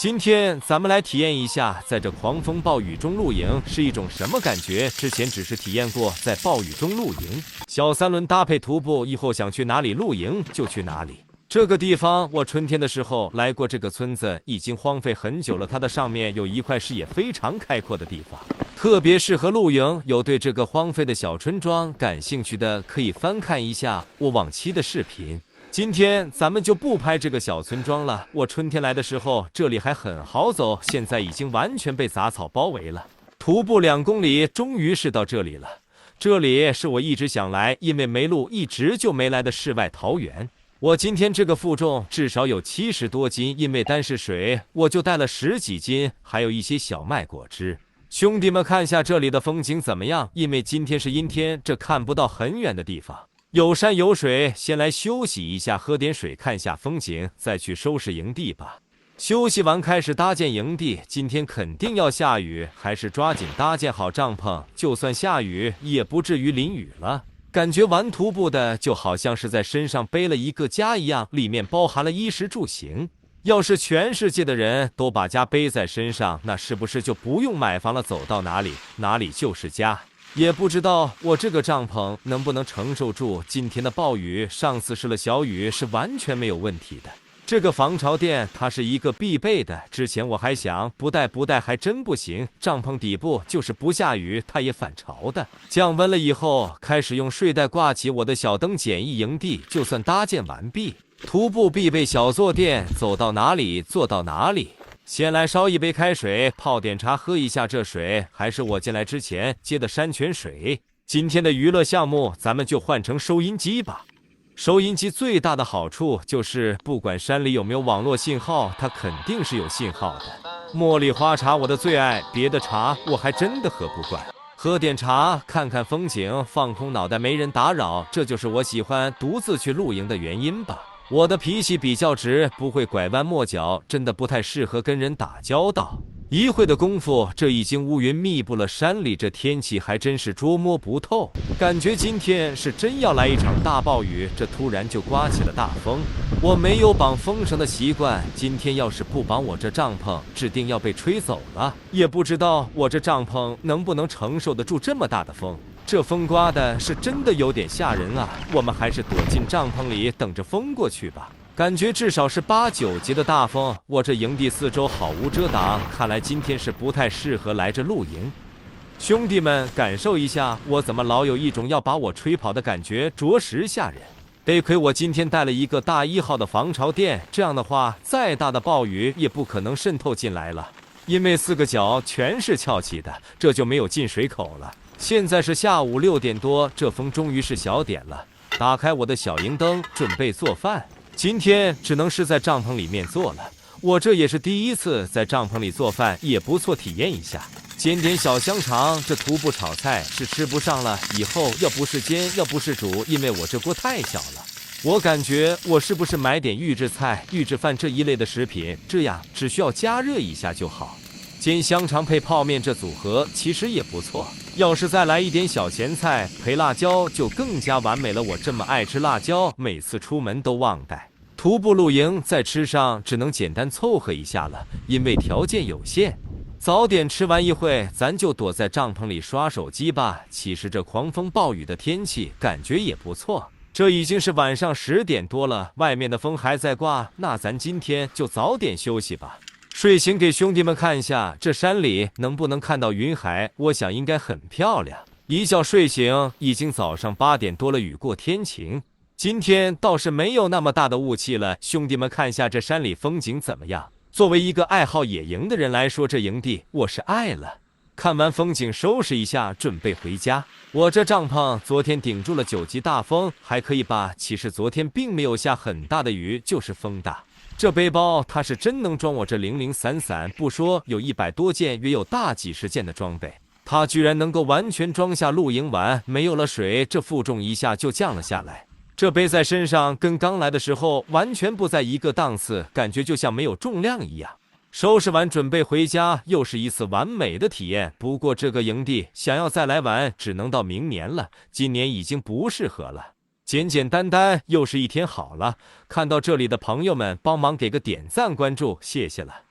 今天咱们来体验一下，在这狂风暴雨中露营是一种什么感觉。之前只是体验过在暴雨中露营，小三轮搭配徒步，以后想去哪里露营就去哪里。这个地方我春天的时候来过，这个村子已经荒废很久了。它的上面有一块视野非常开阔的地方，特别适合露营。有对这个荒废的小村庄感兴趣的，可以翻看一下我往期的视频。今天咱们就不拍这个小村庄了。我春天来的时候，这里还很好走，现在已经完全被杂草包围了。徒步2公里，终于是到这里了。这里是我一直想来，因为没路一直就没来的世外桃源。我今天这个负重至少有70多斤，因为单是水我就带了10几斤，还有一些小麦果汁。兄弟们，看下这里的风景怎么样？因为今天是阴天，这看不到很远的地方。有山有水，先来休息一下，喝点水，看下风景，再去收拾营地吧。休息完开始搭建营地，今天肯定要下雨，还是抓紧搭建好帐篷，就算下雨也不至于淋雨了。感觉玩徒步的就好像是在身上背了一个家一样，里面包含了衣食住行。要是全世界的人都把家背在身上，那是不是就不用买房了？走到哪里哪里就是家。也不知道我这个帐篷能不能承受住今天的暴雨，上次试了小雨是完全没有问题的。这个防潮垫它是一个必备的，之前我还想不带还真不行，帐篷底部就是不下雨它也反潮的。降温了以后，开始用睡袋挂起我的小灯，简易营地就算搭建完毕。徒步必备小坐垫，走到哪里坐到哪里。先来烧一杯开水，泡点茶喝一下，这水还是我进来之前接的山泉水。今天的娱乐项目咱们就换成收音机吧。收音机最大的好处就是不管山里有没有网络信号，它肯定是有信号的。茉莉花茶我的最爱，别的茶我还真的喝不惯。喝点茶，看看风景，放空脑袋，没人打扰，这就是我喜欢独自去露营的原因吧。我的脾气比较直，不会拐弯抹角，真的不太适合跟人打交道。一会的功夫，这已经乌云密布了，山里这天气还真是捉摸不透，感觉今天是真要来一场大暴雨。这突然就刮起了大风，我没有绑风绳的习惯，今天要是不绑，我这帐篷指定要被吹走了。也不知道我这帐篷能不能承受得住这么大的风。这风刮的是真的有点吓人啊！我们还是躲进帐篷里等着风过去吧。感觉至少是8、9级的大风，我这营地四周好无遮挡，看来今天是不太适合来这露营。兄弟们，感受一下，我怎么老有一种要把我吹跑的感觉，着实吓人。得亏我今天带了一个大1号的防潮垫，这样的话，再大的暴雨也不可能渗透进来了。因为4个角全是翘起的，这就没有进水口了。现在是下午6点多，这风终于是小点了。打开我的小营灯，准备做饭。今天只能是在帐篷里面做了，我这也是第一次在帐篷里做饭，也不错，体验一下。煎点小香肠，这徒步炒菜是吃不上了，以后要不是煎，要不是煮，因为我这锅太小了。我感觉我是不是买点预制菜、预制饭这一类的食品，这样只需要加热一下就好。煎香肠配泡面，这组合其实也不错。要是再来一点小咸菜配辣椒，就更加完美了。我这么爱吃辣椒，每次出门都忘带。徒步露营在吃上只能简单凑合一下了，因为条件有限。早点吃完一会，咱就躲在帐篷里刷手机吧。其实这狂风暴雨的天气感觉也不错。这已经是晚上10点多了，外面的风还在刮，那咱今天就早点休息吧。睡醒给兄弟们看一下，这山里能不能看到云海？我想应该很漂亮。一觉睡醒，已经早上8点多了，雨过天晴。今天倒是没有那么大的雾气了。兄弟们看一下这山里风景怎么样？作为一个爱好野营的人来说，这营地我是爱了。看完风景，收拾一下，准备回家。我这帐篷昨天顶住了9级大风，还可以吧？其实昨天并没有下很大的雨，就是风大。这背包它是真能装我这零零散散，不说有100多件，约有大几十件的装备，它居然能够完全装下露营完。没有了水，这负重一下就降了下来。这背在身上跟刚来的时候完全不在一个档次，感觉就像没有重量一样。收拾完准备回家，又是一次完美的体验。不过这个营地想要再来玩，只能到明年了，今年已经不适合了。简简单单又是一天好了，看到这里的朋友们帮忙给个点赞关注，谢谢了。